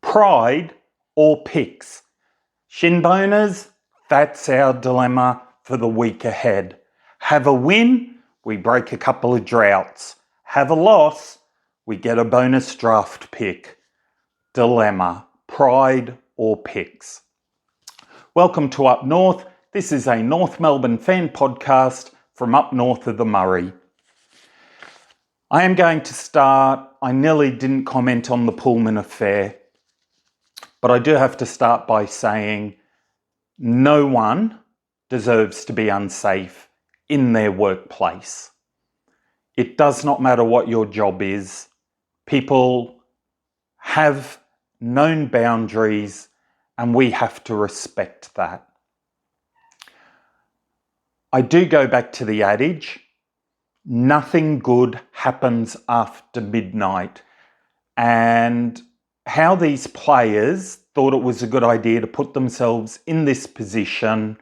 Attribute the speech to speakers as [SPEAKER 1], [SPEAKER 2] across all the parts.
[SPEAKER 1] pride or picks? Shinboners, that's our dilemma for the week ahead. Have a win, we break a couple of droughts. Have a loss, we get a bonus draft pick. Dilemma, pride or picks? Welcome to Up North. This is a North Melbourne fan podcast from up north of the Murray. I am going to start, I nearly didn't comment on the Pullman affair, but I do have to start by saying no one deserves to be unsafe in their workplace. It does not matter what your job is. People have known boundaries and we have to respect that. I do go back to the adage, nothing good happens after midnight. And how these players thought it was a good idea to put themselves in this position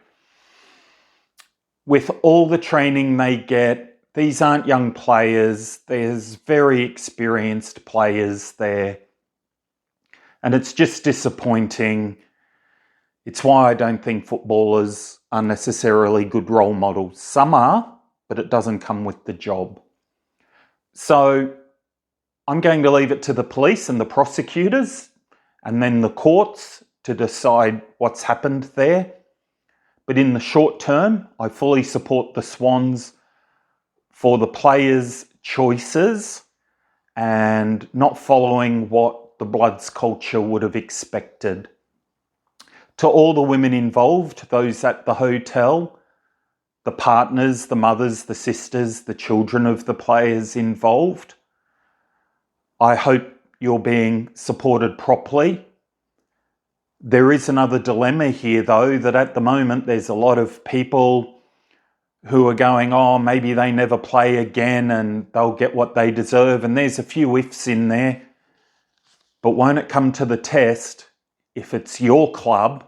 [SPEAKER 1] with all the training they get. These aren't young players. There's very experienced players there. And it's just disappointing. It's why I don't think footballers are necessarily good role models. Some are, but it doesn't come with the job. So I'm going to leave it to the police and the prosecutors and then the courts to decide what's happened there. But in the short term, I fully support the Swans for the players' choices and not following what the Bloods culture would have expected. To all the women involved, those at the hotel, the partners, the mothers, the sisters, the children of the players involved, I hope you're being supported properly. There is another dilemma here, though, that at the moment there's a lot of people who are going, oh, maybe they never play again and they'll get what they deserve. And there's a few ifs in there. But won't it come to the test if it's your club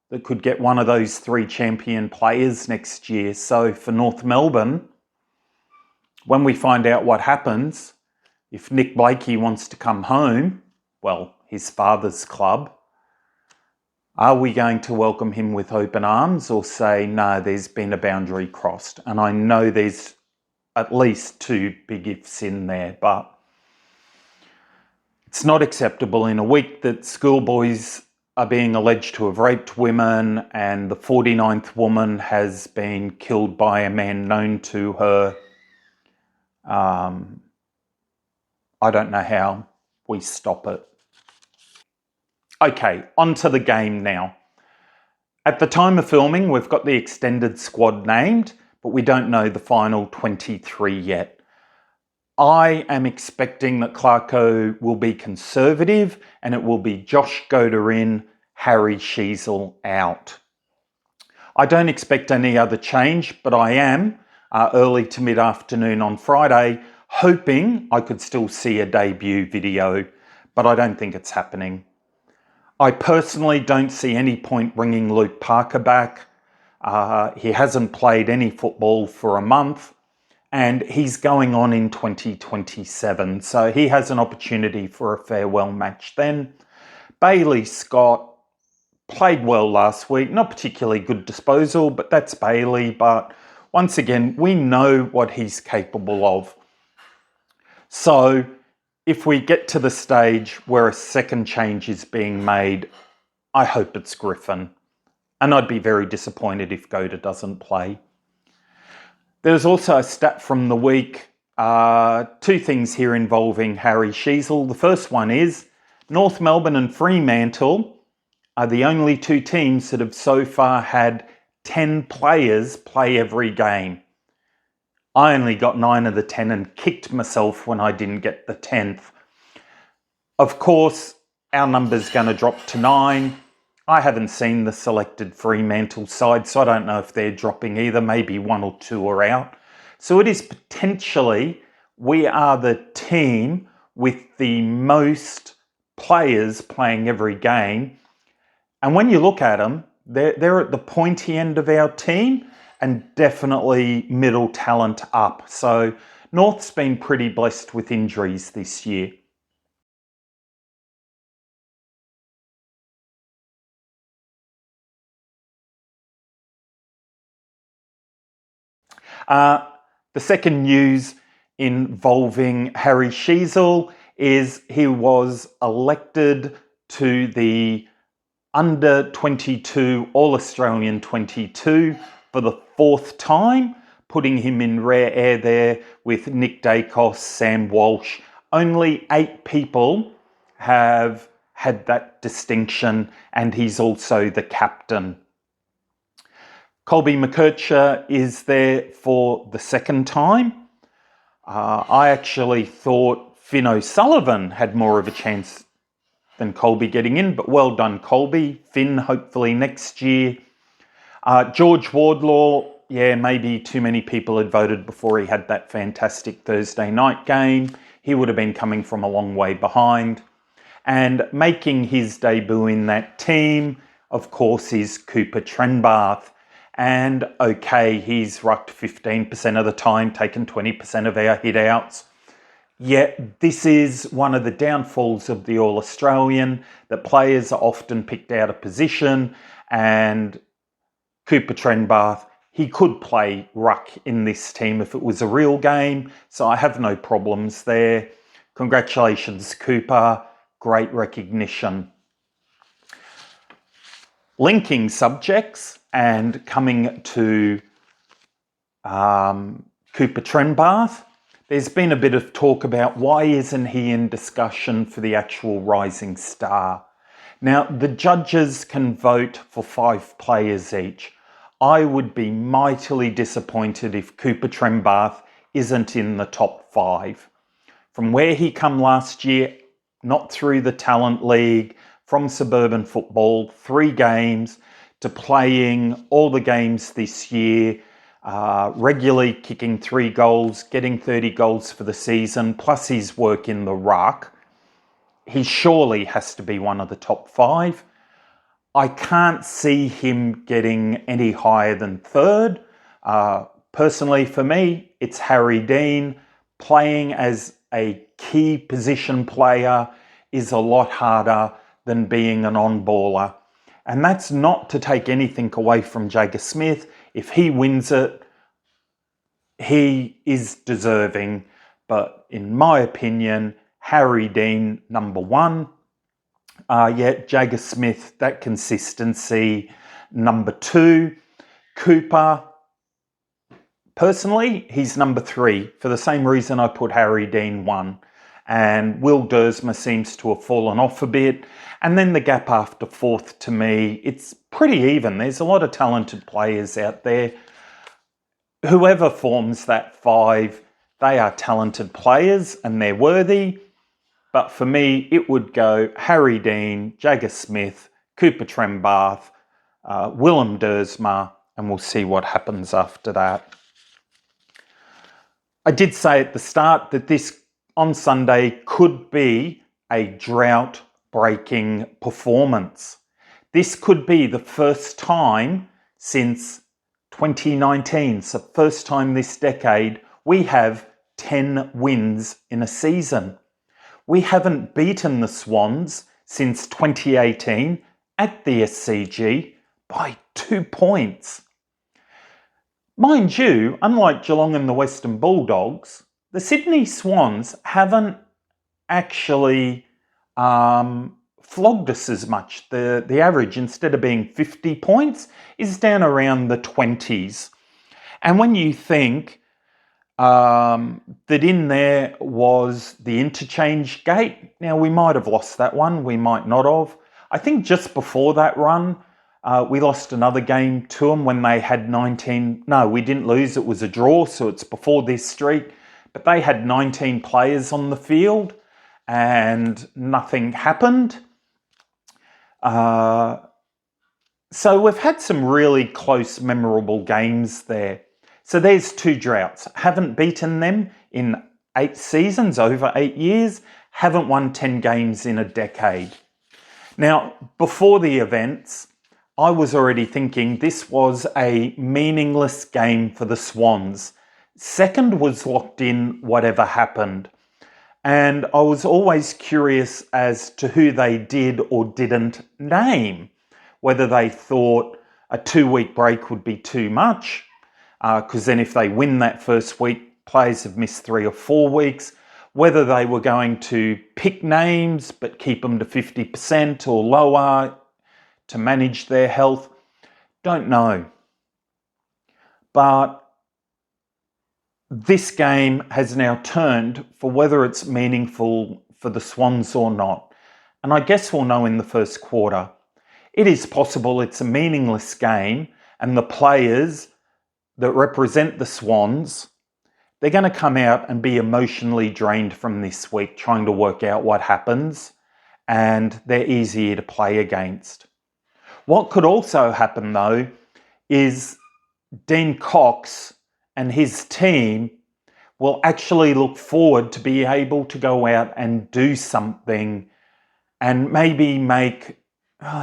[SPEAKER 1] that could get one of those 3 champion players next year? So for North Melbourne, when we find out what happens, if Nick Blakey wants to come home, well, his father's club, are we going to welcome him with open arms or say, no, there's been a boundary crossed? And I know there's at least 2 big ifs in there, but it's not acceptable in a week that schoolboys are being alleged to have raped women and the 49th woman has been killed by a man known to her. I don't know how we stop it. Okay, on to the game now. At the time of filming, we've got the extended squad named, but we don't know the final 23 yet. I am expecting that Clarko will be conservative and it will be Josh Goder in, Harry Sheezel out. I don't expect any other change, but I am early to mid-afternoon on Friday hoping I could still see a debut video, but I don't think it's happening. I personally don't see any point bringing Luke Parker back. He hasn't played any football for a month and he's going on in 2027. So he has an opportunity for a farewell match then. Bailey Scott played well last week. Not particularly good disposal, but that's Bailey. But once again, we know what he's capable of. So if we get to the stage where a second change is being made, I hope it's Griffin. And I'd be very disappointed if Goder doesn't play. There's also a stat from the week. 2 things here involving Harry Sheezel. The first one is North Melbourne and Fremantle are the only 2 teams that have so far had 10 players play every game. I only got 9 of the 10 and kicked myself when I didn't get the 10th. Of course, our number's going to drop to 9. I haven't seen the selected Fremantle side, so I don't know if they're dropping either. Maybe 1 or 2 are out. So it is potentially, we are the team with the most players playing every game. And when you look at them, they're at the pointy end of our team and definitely middle talent up. So North's been pretty blessed with injuries this year. The second news involving Harry Sheezel is he was elected to the under 22 All-Australian 22 for the fourth time, putting him in rare air there with Nick Dacos, Sam Walsh. Only 8 people have had that distinction, and he's also the captain. Colby McKercher is there for the second time. I actually thought Finn O'Sullivan had more of a chance than Colby getting in, but well done, Colby. Finn, hopefully next year. George Wardlaw, yeah, maybe too many people had voted before he had that fantastic Thursday night game. He would have been coming from a long way behind. And making his debut in that team, of course, is Cooper Trembath. And okay, he's rucked 15% of the time, taken 20% of our hit-outs. Yet this is one of the downfalls of the All-Australian, that players are often picked out of position, and Cooper Trembath, he could play ruck in this team if it was a real game, so I have no problems there. Congratulations, Cooper. Great recognition. Linking subjects and coming to Cooper Trembath, there's been a bit of talk about why isn't he in discussion for the actual Rising Star. Now, the judges can vote for 5 players each. I would be mightily disappointed if Cooper Trembath isn't in the top 5. From where he come last year, not through the Talent League, from suburban football, 3 games, to playing all the games this year, regularly kicking 3 goals, getting 30 goals for the season, plus his work in the ruck, he surely has to be one of the top 5. I can't see him getting any higher than 3rd. Personally, for me, it's Harry Dean. Playing as a key position player is a lot harder than being an on-baller. And that's not to take anything away from Jagger Smith. If he wins it, he is deserving. But in my opinion, Harry Dean, number 1. Yet Jagger Smith, that consistency, number 2. Cooper, personally, he's number 3 for the same reason I put Harry Dean 1. And Will Dersma seems to have fallen off a bit. And then the gap after 4th, to me, it's pretty even. There's a lot of talented players out there. Whoever forms that 5, they are talented players and they're worthy. But for me, it would go Harry Dean, Jagger Smith, Cooper Trembath, Willem Dersma, and we'll see what happens after that. I did say at the start that this on Sunday could be a drought-breaking performance. This could be the first time since 2019, so first time this decade, we have 10 wins in a season. We haven't beaten the Swans since 2018 at the SCG by 2 points. Mind you, unlike Geelong and the Western Bulldogs, the Sydney Swans haven't actually flogged us as much. The average, instead of being 50 points, is down around the 20s. And when you think that in there was the interchange gate, now we might have lost that one, we might not have. I think just before that run, we lost another game to them when they had 19. No, we didn't lose, it was a draw, so it's before this streak. But they had 19 players on the field and nothing happened. So we've had some really close, memorable games there. So there's 2 droughts. Haven't beaten them in 8 seasons, over 8 years. Haven't won 10 games in a decade. Now, before the events, I was already thinking this was a meaningless game for the Swans. Second was locked in, whatever happened. And I was always curious as to who they did or didn't name. Whether they thought a 2-week break would be too much. because then if they win that first week, players have missed 3 or 4 weeks. Whether they were going to pick names but keep them to 50% or lower to manage their health, don't know. But this game has now turned for whether it's meaningful for the Swans or not. And I guess we'll know in the first quarter. It is possible it's a meaningless game and the players that represent the Swans, they're going to come out and be emotionally drained from this week trying to work out what happens, and they're easier to play against. What could also happen though is Dean Cox and his team will actually look forward to be able to go out and do something and maybe make,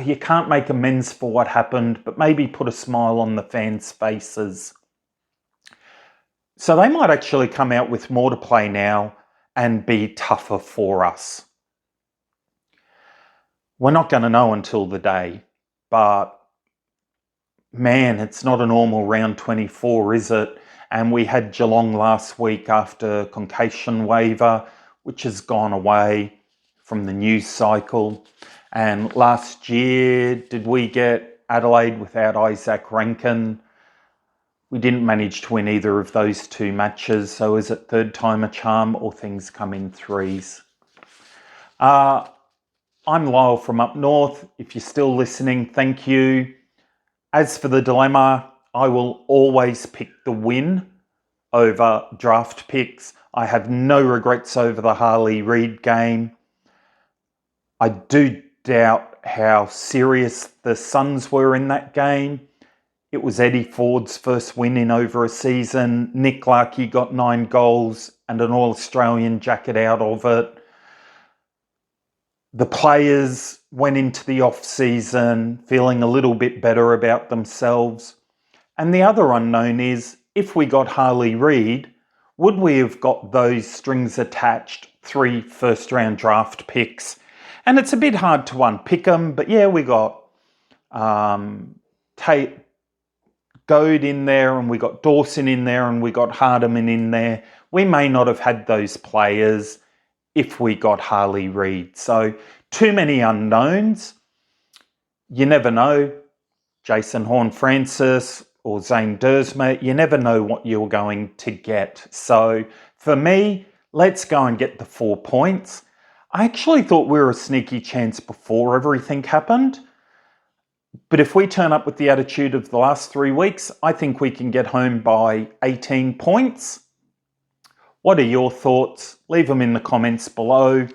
[SPEAKER 1] you can't make amends for what happened, but maybe put a smile on the fans' faces. So they might actually come out with more to play now and be tougher for us. We're not going to know until the day, but man, it's not a normal round 24, is it? And we had Geelong last week after concussion waiver, which has gone away from the news cycle. And last year, did we get Adelaide without Isaac Rankin? We didn't manage to win either of those 2 matches. So is it third time a charm or things come in threes? I'm Lyle from up north. If you're still listening, thank you. As for the dilemma, I will always pick the win over draft picks. I have no regrets over the Harley Reid game. I do doubt how serious the Suns were in that game. It was Eddie Ford's first win in over a season. Nick Larkey got 9 goals and an All-Australian jacket out of it. The players went into the off-season feeling a little bit better about themselves. And the other unknown is, if we got Harley Reid, would we have got those strings attached 3 first-round draft picks? And it's a bit hard to unpick them, but yeah, we got Goad in there, and we got Dawson in there, and we got Hardiman in there. We may not have had those players if we got Harley Reid. So too many unknowns. You never know. Jason Horne-Francis or Zane Dersma, you never know what you're going to get. So for me, let's go and get the 4 points. I actually thought we were a sneaky chance before everything happened. But if we turn up with the attitude of the last 3 weeks, I think we can get home by 18 points. What are your thoughts? Leave them in the comments below.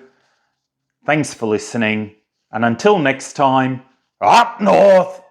[SPEAKER 1] Thanks for listening. And until next time, up north!